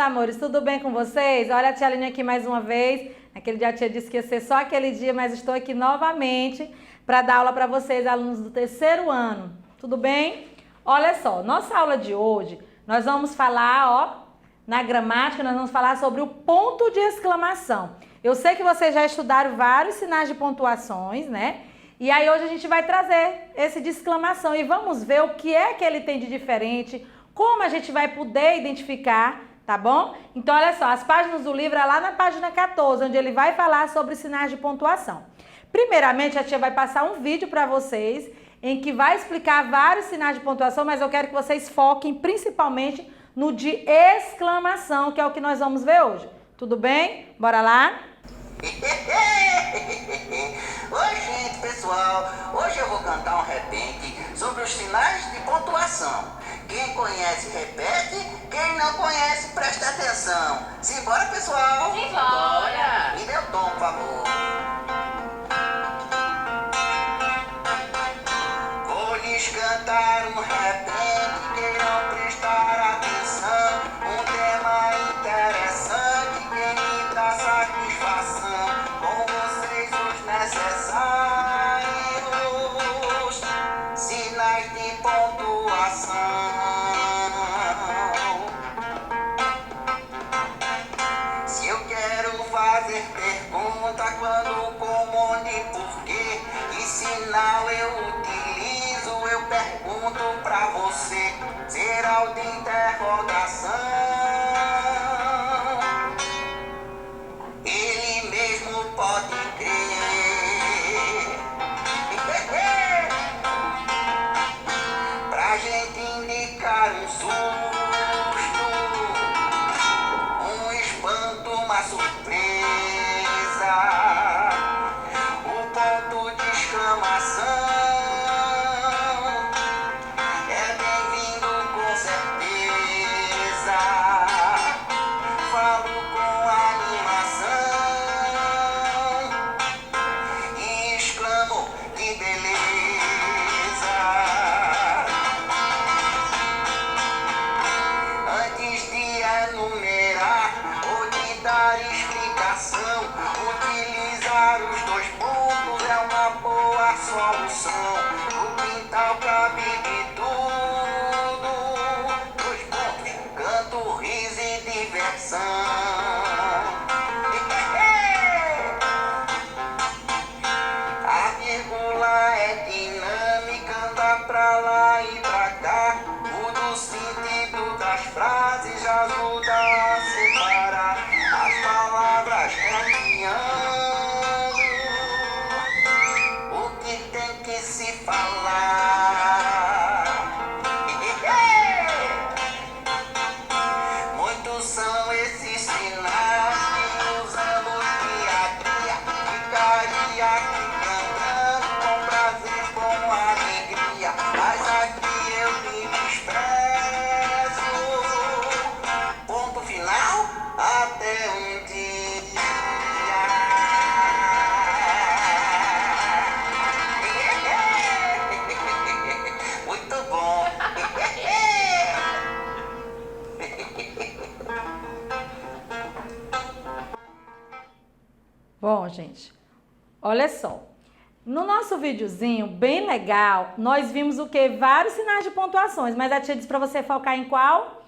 amores, tudo bem com vocês? Olha a tia Aline aqui mais uma vez. Aquele dia a tia disse que ia ser só aquele dia, mas estou aqui novamente para dar aula para vocês, alunos do terceiro ano. Tudo bem? Olha só, nossa aula de hoje, nós vamos falar, ó, na gramática, nós vamos falar sobre o ponto de exclamação. Eu sei que vocês já estudaram vários sinais de pontuações, né? E aí hoje a gente vai trazer esse de exclamação e vamos ver o que é que ele tem de diferente, como a gente vai poder identificar, tá bom? Então, olha só, as páginas do livro é lá na página 14, onde ele vai falar sobre sinais de pontuação. Primeiramente, a tia vai passar um vídeo para vocês, em que vai explicar vários sinais de pontuação, mas eu quero que vocês foquem principalmente no de exclamação, que é o que nós vamos ver hoje. Tudo bem? Bora lá? Oi, gente, pessoal. Hoje eu vou cantar um repente sobre os sinais de pontuação. Quem conhece, repete. Quem não conhece, presta atenção. Simbora, pessoal? Simbora! Me dê o tom, por favor. Vou lhes cantar um repente, queiram prestar atenção. Um tema interessante que me dá satisfação. Com vocês os necessários sinais de pontuação. Se eu quero fazer pergunta quando, como, onde, porquê, que sinal eu utilizo, eu pergunto pra você. Será o de interrogação. Ele mesmo pode crer. Pra gente indicar um susto, um espanto, uma surpresa, o ponto de exclamação é bem-vindo com certeza. Falo com animação e exclamo que beleza. Antes de enumerar ou de dar explicação, utilizar os dois pontos é uma boa solução. No quintal cabe de tudo. Dois pontos, canto, riso e diversão. A vírgula é dinâmica, anda pra lá e pra cá. Muda o sentido das frases, já ajuda a separar as palavras caminhando. O que tem que se falar? Muitos são esses sinais que usamos dia a dia. Ficaria aqui cantando com prazer, com alegria, mas aqui eu me desprezo. Ponto final, até um dia. Muito bom. Bom, gente, olha só. No nosso videozinho, bem legal, nós vimos o quê? Vários sinais de pontuações, mas a tia disse para você focar em qual?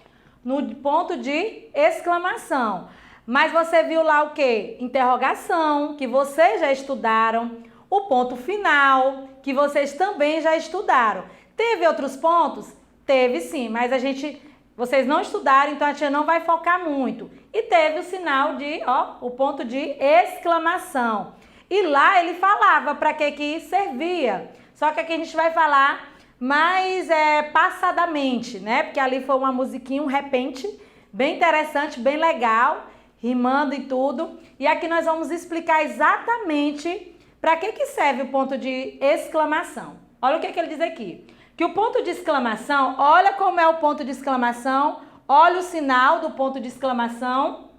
No ponto de exclamação. Mas você viu lá o quê? Interrogação, que vocês já estudaram. O ponto final, que vocês também já estudaram. Teve outros pontos? Teve sim, mas vocês não estudaram, então a tia não vai focar muito. E teve o sinal de, ó, o ponto de exclamação. E lá ele falava para que servia. Só que aqui a gente vai falar mais passadamente, né? Porque ali foi uma musiquinha, um repente, bem interessante, bem legal, rimando e tudo. E aqui nós vamos explicar exatamente para que serve o ponto de exclamação. Olha o que ele diz aqui. Que o ponto de exclamação, olha como é o ponto de exclamação, olha o sinal do ponto de exclamação,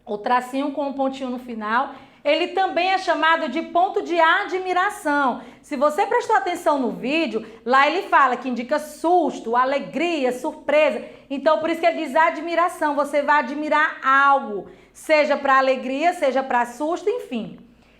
o tracinho com um pontinho no final. Ele também é chamado de ponto de admiração. Se você prestou atenção no vídeo, lá ele fala que indica susto, alegria, surpresa. Então, por isso que ele diz admiração. Você vai admirar algo, seja para alegria, seja para susto, enfim.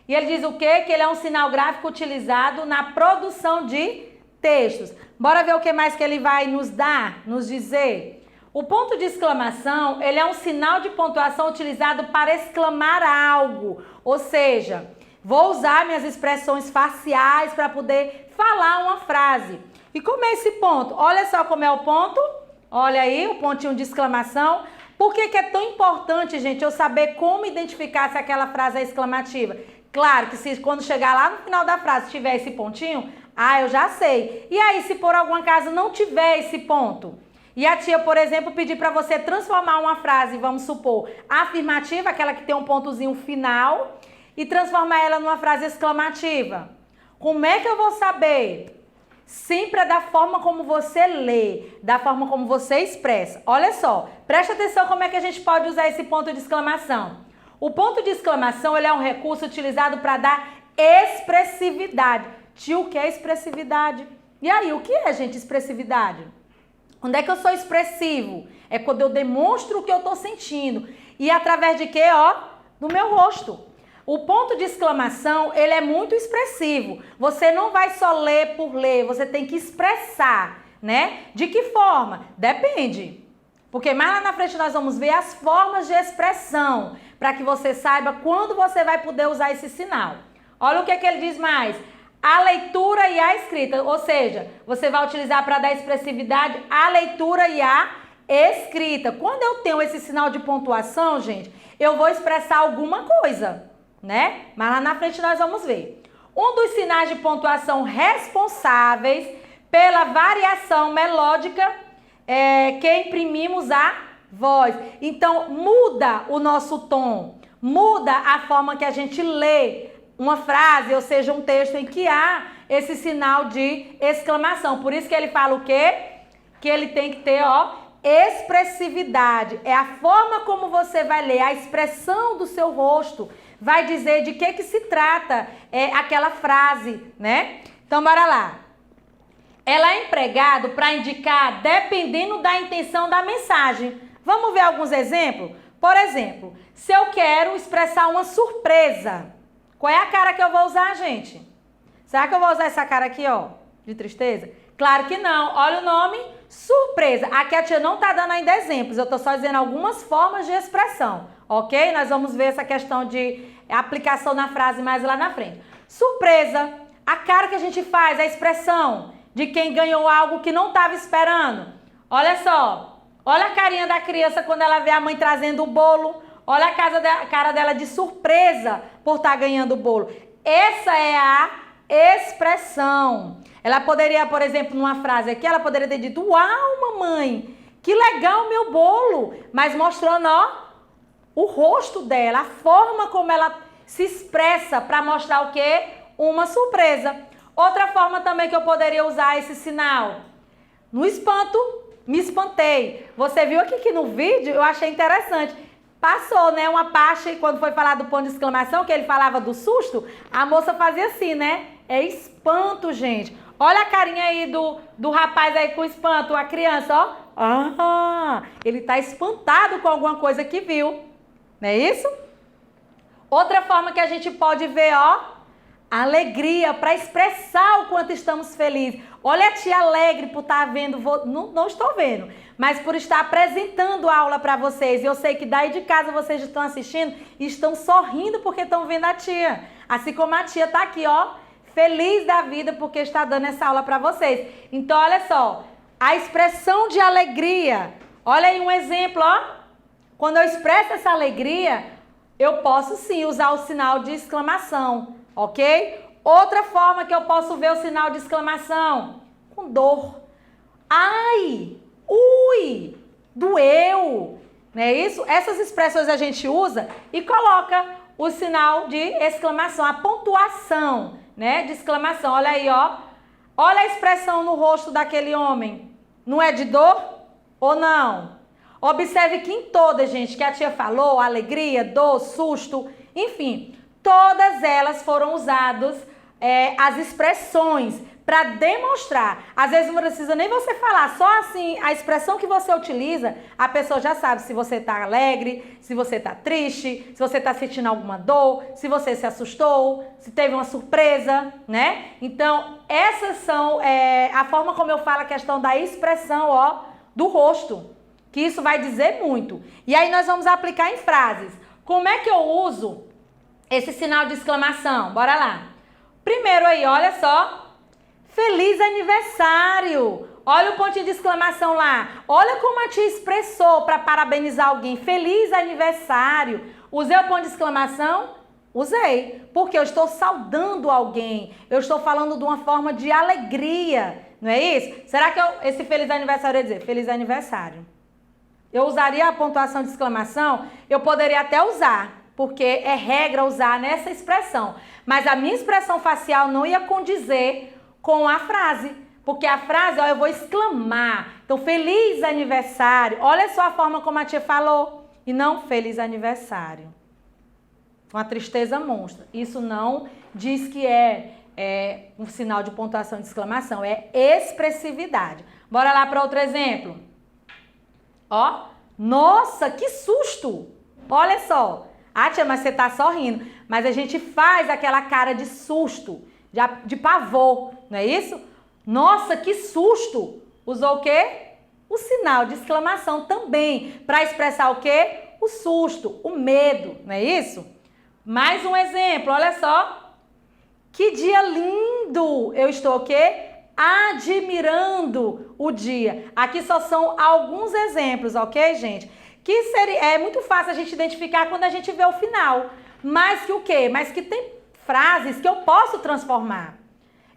E ele diz o quê? Que ele é um sinal gráfico utilizado na produção de textos. Bora ver o que mais que ele vai nos dar, nos dizer. O ponto de exclamação, ele é um sinal de pontuação utilizado para exclamar algo. Ou seja, vou usar minhas expressões faciais para poder falar uma frase. E como é esse ponto? Olha só como é o ponto. Olha aí, o pontinho de exclamação. Por que que é tão importante, gente, eu saber como identificar se aquela frase é exclamativa? Claro que se quando chegar lá no final da frase tiver esse pontinho, eu já sei. E aí, se por algum acaso não tiver esse ponto? E a tia, por exemplo, pedir para você transformar uma frase, vamos supor, afirmativa, aquela que tem um pontozinho final, e transformar ela numa frase exclamativa. Como é que eu vou saber? Sempre é da forma como você lê, da forma como você expressa. Olha só, preste atenção como é que a gente pode usar esse ponto de exclamação. O ponto de exclamação, ele é um recurso utilizado para dar expressividade. Tio, o que é expressividade? E aí, o que é, gente, expressividade? Onde é que eu sou expressivo? É quando eu demonstro o que eu estou sentindo. E através de quê? Do meu rosto. O ponto de exclamação, ele é muito expressivo. Você não vai só ler por ler, você tem que expressar, né? De que forma? Depende. Porque mais lá na frente nós vamos ver as formas de expressão, para que você saiba quando você vai poder usar esse sinal. Olha o que ele diz mais. A leitura e a escrita, ou seja, você vai utilizar para dar expressividade a leitura e a escrita. Quando eu tenho esse sinal de pontuação, gente, eu vou expressar alguma coisa, né? Mas lá na frente nós vamos ver. Um dos sinais de pontuação responsáveis pela variação melódica que imprimimos a voz. Então, muda o nosso tom, muda a forma que a gente lê uma frase, ou seja, um texto em que há esse sinal de exclamação. Por isso que ele fala o quê? Que ele tem que ter, expressividade. É a forma como você vai ler, a expressão do seu rosto vai dizer de que se trata aquela frase, né? Então, bora lá. Ela é empregado para indicar dependendo da intenção da mensagem. Vamos ver alguns exemplos? Por exemplo, se eu quero expressar uma surpresa, qual é a cara que eu vou usar, gente? Será que eu vou usar essa cara aqui, de tristeza? Claro que não. Olha o nome, surpresa. Aqui a tia não tá dando ainda exemplos, eu tô só dizendo algumas formas de expressão, ok? Nós vamos ver essa questão de aplicação na frase mais lá na frente. Surpresa, a cara que a gente faz, a expressão de quem ganhou algo que não estava esperando. Olha só, olha a carinha da criança quando ela vê a mãe trazendo o bolo. Olha a cara dela de surpresa por estar ganhando o bolo. Essa é a expressão. Ela poderia, por exemplo, numa frase aqui, ela poderia ter dito: uau, mamãe, que legal meu bolo. Mas mostrando, o rosto dela, a forma como ela se expressa para mostrar o quê? Uma surpresa. Outra forma também que eu poderia usar esse sinal. No espanto, me espantei. Você viu aqui que no vídeo eu achei interessante. Passou, né, uma parte, quando foi falar do ponto de exclamação, que ele falava do susto, a moça fazia assim, né? É espanto, gente. Olha a carinha aí do rapaz aí com espanto, a criança, ele tá espantado com alguma coisa que viu. Não é isso? Outra forma que a gente pode ver, alegria, para expressar o quanto estamos felizes. Olha a tia alegre por estar vendo, não estou vendo, mas por estar apresentando a aula para vocês. Eu sei que daí de casa vocês estão assistindo e estão sorrindo porque estão vendo a tia. Assim como a tia está aqui, feliz da vida porque está dando essa aula para vocês. Então, olha só, a expressão de alegria. Olha aí um exemplo, Quando eu expresso essa alegria, eu posso sim usar o sinal de exclamação, ok? Outra forma que eu posso ver o sinal de exclamação, com dor. Ai, ui, doeu, não é isso? Essas expressões a gente usa e coloca o sinal de exclamação, a pontuação, né, de exclamação. Olha aí, olha a expressão no rosto daquele homem. Não é de dor ou não? Observe que em todas, gente, que a tia falou, alegria, dor, susto, enfim, todas elas foram usadas as expressões para demonstrar. Às vezes não precisa nem você falar, só assim, a expressão que você utiliza, a pessoa já sabe se você está alegre, se você está triste, se você está sentindo alguma dor, se você se assustou, se teve uma surpresa, né? Então, essas são a forma como eu falo a questão da expressão, ó, do rosto, que isso vai dizer muito. E aí nós vamos aplicar em frases. Como é que eu uso esse sinal de exclamação? Bora lá. Primeiro aí, olha só. Feliz aniversário! Olha o pontinho de exclamação lá. Olha como a tia expressou para parabenizar alguém. Feliz aniversário. Usei o ponto de exclamação? Usei. Porque eu estou saudando alguém. Eu estou falando de uma forma de alegria. Não é isso? Será que esse feliz aniversário ia dizer feliz aniversário? Eu usaria a pontuação de exclamação? Eu poderia até usar, porque é regra usar nessa expressão. Mas a minha expressão facial não ia condizer com a frase, porque a frase, ó, eu vou exclamar. Então, feliz aniversário. Olha só a forma como a tia falou. E não feliz aniversário. Uma tristeza monstra. Isso não diz que é um sinal de pontuação de exclamação. É expressividade. Bora lá para outro exemplo. Ó, nossa, que susto! Olha só. Ah, tia, mas você tá só rindo. Mas a gente faz aquela cara de susto, de pavor, não é isso? Nossa, que susto! Usou o quê? O sinal de exclamação também, para expressar o quê? O susto, o medo, não é isso? Mais um exemplo, olha só. Que dia lindo! Eu estou o quê? Admirando o dia. Aqui só são alguns exemplos, ok, gente? Que é muito fácil a gente identificar quando a gente vê o final. Mas que o quê? Mas que tem frases que eu posso transformar.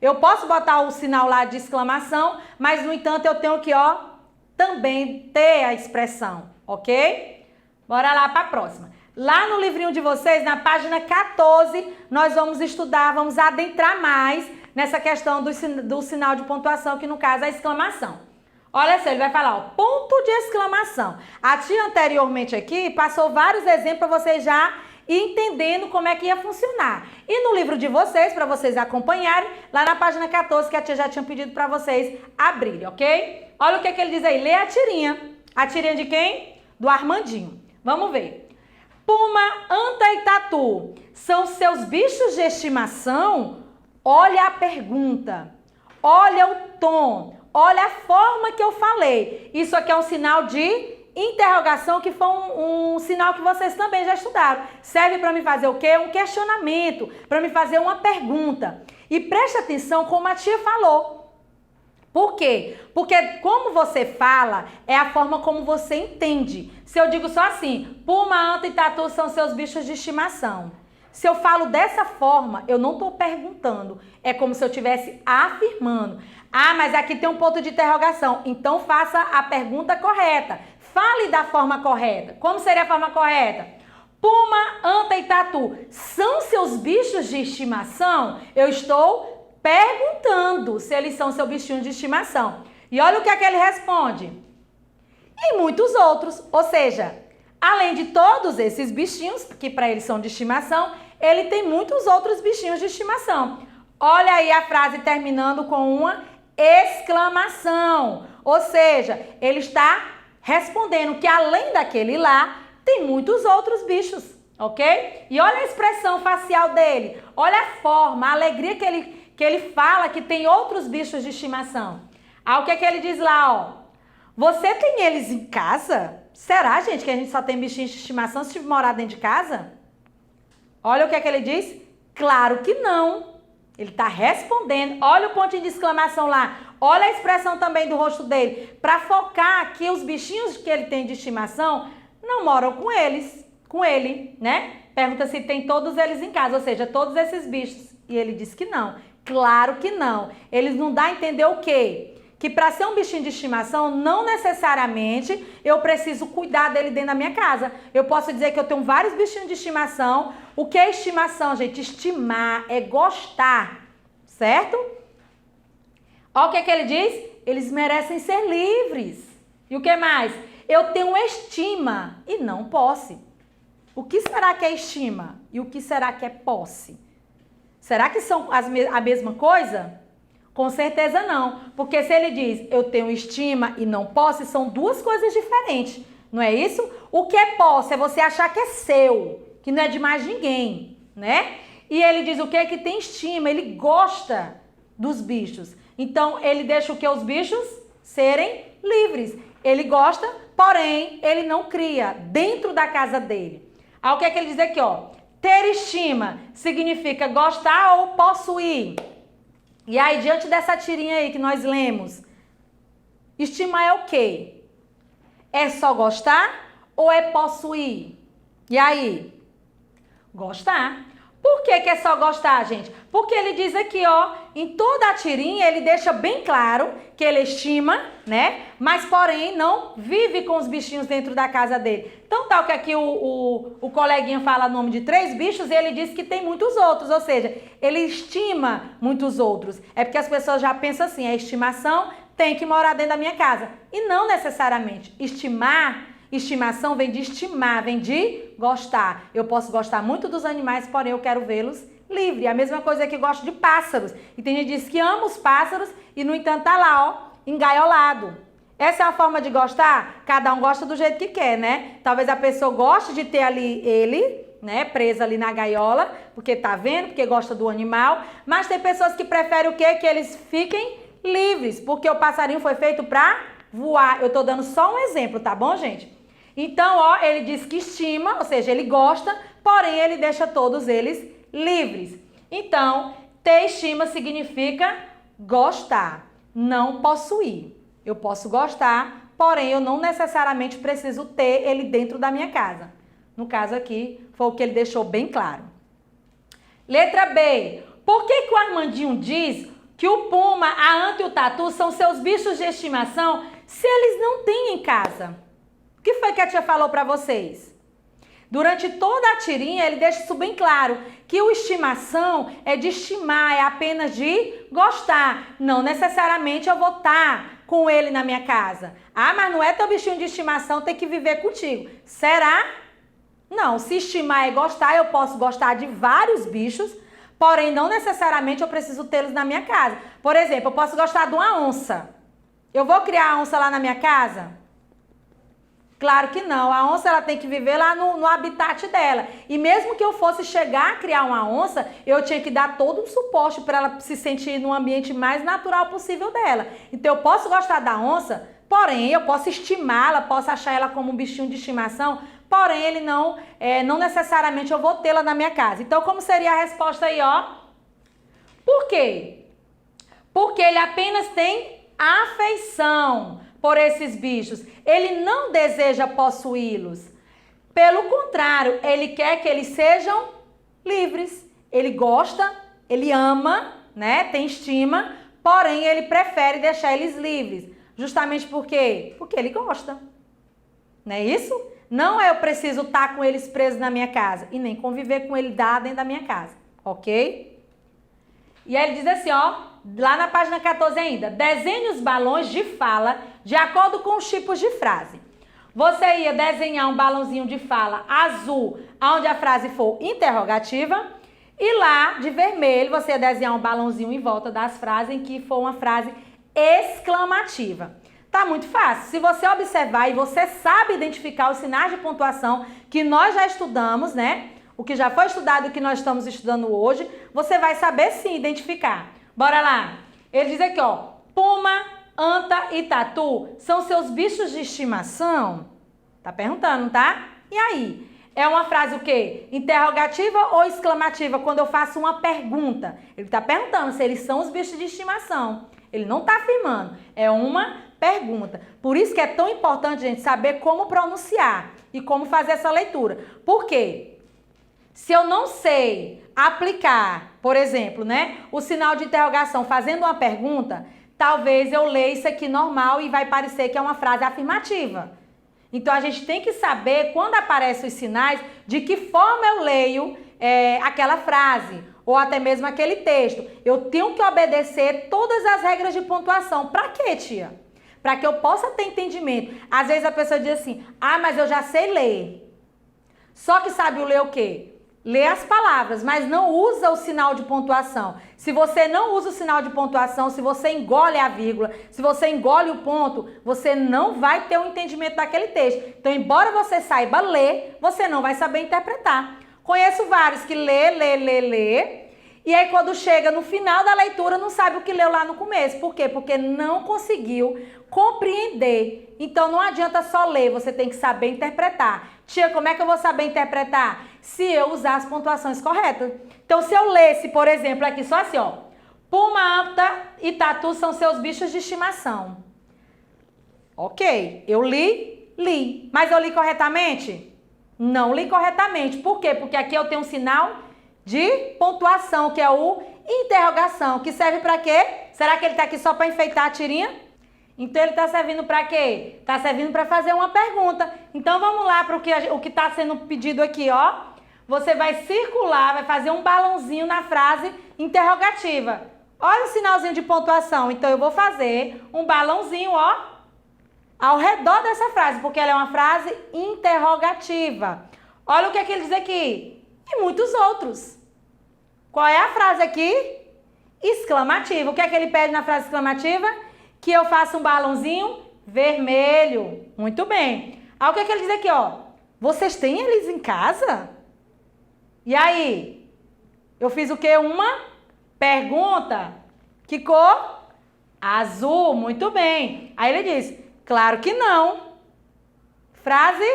Eu posso botar o sinal lá de exclamação, mas no entanto eu tenho que, ó, também ter a expressão, ok? Bora lá para a próxima. Lá no livrinho de vocês, na página 14, nós vamos estudar, vamos adentrar mais nessa questão do sinal de pontuação, que no caso é a exclamação. Olha só, ele vai falar, ó, ponto de exclamação. A tia anteriormente aqui passou vários exemplos para vocês já entendendo como é que ia funcionar. E no livro de vocês, para vocês acompanharem, lá na página 14, que a tia já tinha pedido para vocês abrirem, ok? Olha o que ele diz aí, lê a tirinha. A tirinha de quem? Do Armandinho. Vamos ver. Puma, anta e tatu são seus bichos de estimação? Olha a pergunta, olha o tom, olha a forma que eu falei. Isso aqui é um sinal de interrogação, que foi um sinal que vocês também já estudaram. Serve para me fazer o quê? Um questionamento, para me fazer uma pergunta. E preste atenção como a tia falou. Por quê? Porque como você fala, é a forma como você entende. Se eu digo só assim, Puma, anta e tatu são seus bichos de estimação. Se eu falo dessa forma, eu não estou perguntando. É como se eu estivesse afirmando. Ah, mas aqui tem um ponto de interrogação. Então faça a pergunta correta. Fale da forma correta. Como seria a forma correta? Puma, anta e tatu são seus bichos de estimação? Eu estou perguntando se eles são seus bichinhos de estimação. E olha o que é que ele responde. E muitos outros. Ou seja, além de todos esses bichinhos, que para eles são de estimação, ele tem muitos outros bichinhos de estimação. Olha aí a frase terminando com uma exclamação. Ou seja, ele está respondendo que além daquele lá, tem muitos outros bichos, ok? E olha a expressão facial dele, olha a forma, a alegria que ele fala que tem outros bichos de estimação. Ah, o que é que ele diz lá, ó? Você tem eles em casa? Será, gente, que a gente só tem bichinhos de estimação se morar dentro de casa? Olha o que é que ele diz. Claro que não. Ele está respondendo. Olha o pontinho de exclamação lá. Olha a expressão também do rosto dele. Para focar que os bichinhos que ele tem de estimação não moram com ele, né? Pergunta se tem todos eles em casa, ou seja, todos esses bichos. E ele diz que não. Claro que não. Eles não dão a entender o quê? Que para ser um bichinho de estimação, não necessariamente eu preciso cuidar dele dentro da minha casa. Eu posso dizer que eu tenho vários bichinhos de estimação. O que é estimação, gente? Estimar é gostar, certo? Olha o que é que ele diz. Eles merecem ser livres. E o que mais? Eu tenho estima e não posse. O que será que é estima? e o que será que é posse? Será que são a mesma coisa? Com certeza não, porque se ele diz eu tenho estima e não posse, são duas coisas diferentes, não é isso? O que é posse é você achar que é seu, que não é de mais ninguém, né? E ele diz o que? Que tem estima, ele gosta dos bichos. Então, ele deixa o que? Os bichos serem livres. Ele gosta, porém, ele não cria dentro da casa dele. Aí o que é que ele diz aqui, ó? Ter estima significa gostar ou possuir. E aí, diante dessa tirinha aí que nós lemos, estimar é o quê? É só gostar ou é possuir? E aí? Gostar. Por que é só gostar, gente? Porque ele diz aqui, ó, em toda a tirinha ele deixa bem claro que ele estima, né? Mas, porém, não vive com os bichinhos dentro da casa dele. Então, tal que aqui o coleguinha fala o nome de 3 bichos e ele diz que tem muitos outros, ou seja, ele estima muitos outros. É porque as pessoas já pensam assim, a estimação tem que morar dentro da minha casa. E não necessariamente. Estimação vem de estimar, vem de gostar. Eu posso gostar muito dos animais, porém eu quero vê-los livres. A mesma coisa que eu gosto de pássaros. E tem gente que diz que ama os pássaros e, no entanto, tá lá, ó, engaiolado. Essa é a forma de gostar? Cada um gosta do jeito que quer, né? Talvez a pessoa goste de ter ali ele, né, preso ali na gaiola, porque tá vendo, porque gosta do animal. Mas tem pessoas que preferem o quê? Que eles fiquem livres, porque o passarinho foi feito para voar. Eu tô dando só um exemplo, tá bom, gente? Então, ó, ele diz que estima, ou seja, ele gosta, porém ele deixa todos eles livres. Então, ter estima significa gostar, não possuir. Eu posso gostar, porém eu não necessariamente preciso ter ele dentro da minha casa. No caso aqui, foi o que ele deixou bem claro. Letra B. Por que o Armandinho diz que o puma, a anta e o tatu são seus bichos de estimação se eles não têm em casa? O que foi que a tia falou para vocês? Durante toda a tirinha, ele deixa isso bem claro, que o estimação é de estimar, é apenas de gostar. Não necessariamente eu vou estar com ele na minha casa. Ah, mas não é teu bichinho de estimação, tem que viver contigo. Será? Não, se estimar é gostar, eu posso gostar de vários bichos, porém não necessariamente eu preciso tê-los na minha casa. Por exemplo, eu posso gostar de uma onça. Eu vou criar a onça lá na minha casa? Claro que não, a onça ela tem que viver lá no habitat dela. E mesmo que eu fosse chegar a criar uma onça, eu tinha que dar todo um suporte para ela se sentir no ambiente mais natural possível dela. Então eu posso gostar da onça, porém eu posso estimá-la, posso achar ela como um bichinho de estimação, porém ele não necessariamente eu vou tê-la na minha casa. Então como seria a resposta aí, ó? Por quê? Porque ele apenas tem afeição por esses bichos. Ele não deseja possuí-los. Pelo contrário, ele quer que eles sejam livres. Ele gosta, ele ama, né? Tem estima, porém ele prefere deixar eles livres. Justamente por quê? Porque ele gosta. Não é isso? Não é eu preciso estar com eles presos na minha casa e nem conviver com ele dentro da minha casa, ok? E aí ele diz assim, ó, lá na página 14 ainda, desenhe os balões de fala de acordo com os tipos de frase. Você ia desenhar um balãozinho de fala azul, onde a frase for interrogativa, e lá, de vermelho, você ia desenhar um balãozinho em volta das frases em que for uma frase exclamativa. Tá muito fácil. Se você observar e você sabe identificar os sinais de pontuação que nós já estudamos, né? O que já foi estudado e o que nós estamos estudando hoje, você vai saber sim identificar. Bora lá. Ele diz aqui, ó, puma, anta e tatu são seus bichos de estimação? Tá perguntando, tá? E aí? É uma frase o quê? Interrogativa ou exclamativa quando eu faço uma pergunta? Ele tá perguntando se eles são os bichos de estimação. Ele não tá afirmando. É uma pergunta. Por isso que é tão importante, gente, saber como pronunciar e como fazer essa leitura. Por quê? Se eu não sei aplicar, por exemplo, né, o sinal de interrogação fazendo uma pergunta, talvez eu leia isso aqui normal e vai parecer que é uma frase afirmativa. Então, a gente tem que saber, quando aparecem os sinais, de que forma eu leio aquela frase, ou até mesmo aquele texto. Eu tenho que obedecer todas as regras de pontuação. Para quê, tia? Para que eu possa ter entendimento. Às vezes a pessoa diz assim, ah, mas eu já sei ler. Só que sabe o ler o quê? lê as palavras, mas não usa o sinal de pontuação. Se você não usa o sinal de pontuação, se você engole a vírgula, se você engole o ponto, você não vai ter um entendimento daquele texto. Então, embora você saiba ler, você não vai saber interpretar. Conheço vários que lê, e aí quando chega no final da leitura não sabe o que leu lá no começo. Por quê? Porque não conseguiu compreender. Então não adianta só ler, você tem que saber interpretar. Tia, como é que eu vou saber interpretar? Se eu usar as pontuações corretas. Então se eu lesse, por exemplo, aqui só assim, ó. Puma, anta e tatu são seus bichos de estimação. Ok, eu li. Mas eu li corretamente? Não li corretamente. Por quê? Porque aqui eu tenho um sinal de pontuação, que é o interrogação, que serve para quê? Será que ele está aqui só para enfeitar a tirinha? Então ele está servindo para quê? Está servindo para fazer uma pergunta. Então vamos lá para o que está sendo pedido aqui, ó. Você vai circular, vai fazer um balãozinho na frase interrogativa. Olha o sinalzinho de pontuação. Então eu vou fazer um balãozinho, ó, ao redor dessa frase, porque ela é uma frase interrogativa. Olha o que é que ele diz aqui. E muitos outros. Qual é a frase aqui? Exclamativa. O que é que ele pede na frase exclamativa? Que eu faça um balãozinho vermelho. Muito bem. Aí o que é que ele diz aqui, ó? Vocês têm eles em casa? E aí? Eu fiz o quê? Uma pergunta. Que cor? Azul. Muito bem. Aí ele diz, claro que não. Frase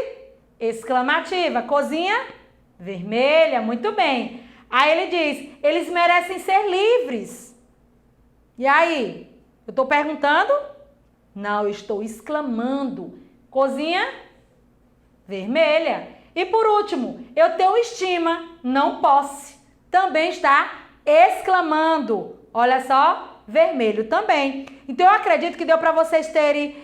exclamativa. Cozinha vermelha. Muito bem. Aí ele diz, eles merecem ser livres. E aí? Eu estou perguntando? Não, eu estou exclamando. Cozinha vermelha. E por último, eu tenho estima, não posse. Também está exclamando. Olha só, vermelho também. Então eu acredito que deu para vocês terem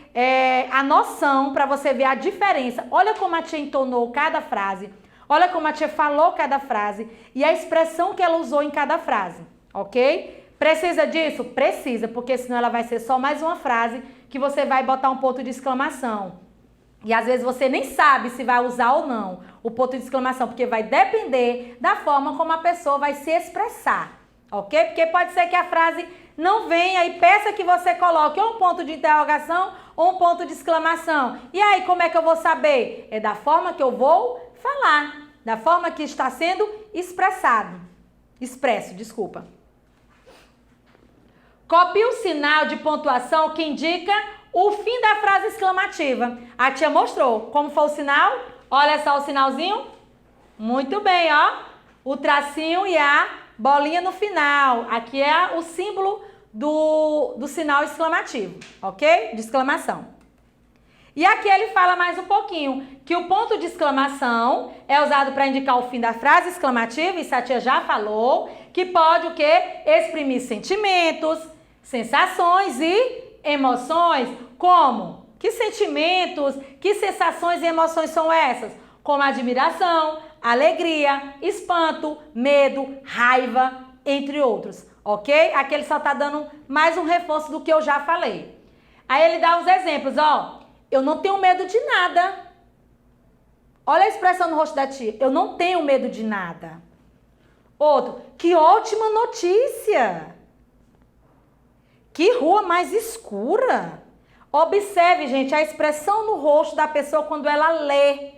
a noção, para você ver a diferença. Olha como a tia entonou cada frase. Olha como a tia falou cada frase. E a expressão que ela usou em cada frase. Ok? Precisa disso? Precisa, porque senão ela vai ser só mais uma frase que você vai botar um ponto de exclamação. E às vezes você nem sabe se vai usar ou não o ponto de exclamação, porque vai depender da forma como a pessoa vai se expressar, ok? Porque pode ser que a frase não venha e peça que você coloque ou um ponto de interrogação ou um ponto de exclamação. E aí, como é que eu vou saber? É da forma que eu vou falar, da forma que está sendo expresso, desculpa. Copie o sinal de pontuação que indica o fim da frase exclamativa. A tia mostrou como foi o sinal. Olha só o sinalzinho. Muito bem, ó. O tracinho e a bolinha no final. Aqui é o símbolo do sinal exclamativo, ok? De exclamação. E aqui ele fala mais um pouquinho, que o ponto de exclamação é usado para indicar o fim da frase exclamativa, isso a tia já falou, que pode o quê? Exprimir sentimentos, sensações e emoções. Como? Que sentimentos, que sensações e emoções são essas? Como admiração, alegria, espanto, medo, raiva, entre outros, ok? Aqui ele só está dando mais um reforço do que eu já falei. Aí ele dá os exemplos, ó. Eu não tenho medo de nada. Olha a expressão no rosto da tia. Eu não tenho medo de nada. Outro, que ótima notícia. Que rua mais escura. Observe, gente, a expressão no rosto da pessoa quando ela lê,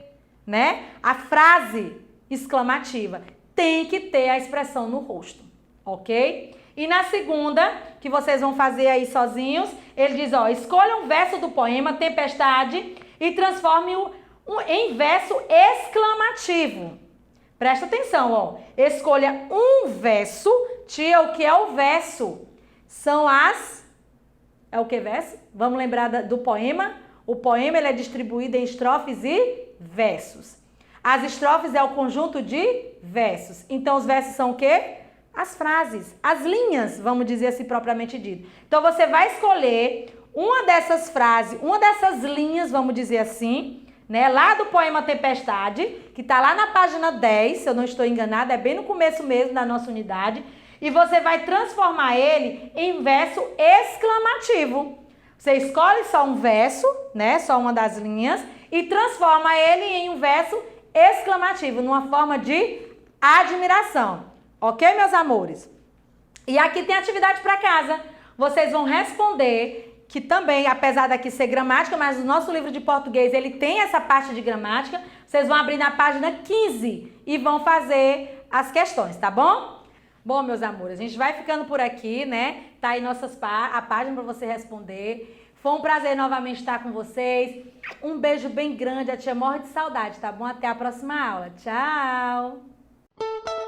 né? A frase exclamativa. Tem que ter a expressão no rosto, ok? E na segunda, que vocês vão fazer aí sozinhos, ele diz, ó, escolha um verso do poema Tempestade e transforme-o em verso exclamativo. Presta atenção, ó. Escolha um verso. Tia, o que é o verso? São as... É o que verso? Vamos lembrar do poema? O poema ele é distribuído em estrofes e versos. As estrofes é o conjunto de versos. Então, os versos são o quê? As frases, as linhas, vamos dizer assim propriamente dito. Então, você vai escolher uma dessas frases, uma dessas linhas, vamos dizer assim, né? Lá do poema Tempestade, que está lá na página 10, se eu não estou enganada, é bem no começo mesmo da nossa unidade. E você vai transformar ele em verso exclamativo. Você escolhe só um verso, né? Só uma das linhas, e transforma ele em um verso exclamativo, numa forma de admiração. Ok, meus amores? E aqui tem atividade para casa. Vocês vão responder, que também, apesar daqui ser gramática, mas o nosso livro de português, ele tem essa parte de gramática. Vocês vão abrir na página 15 e vão fazer as questões, tá bom? Bom, meus amores, a gente vai ficando por aqui, né? Tá aí a página para você responder. Foi um prazer novamente estar com vocês. Um beijo bem grande, a tia morre de saudade, tá bom? Até a próxima aula. Tchau!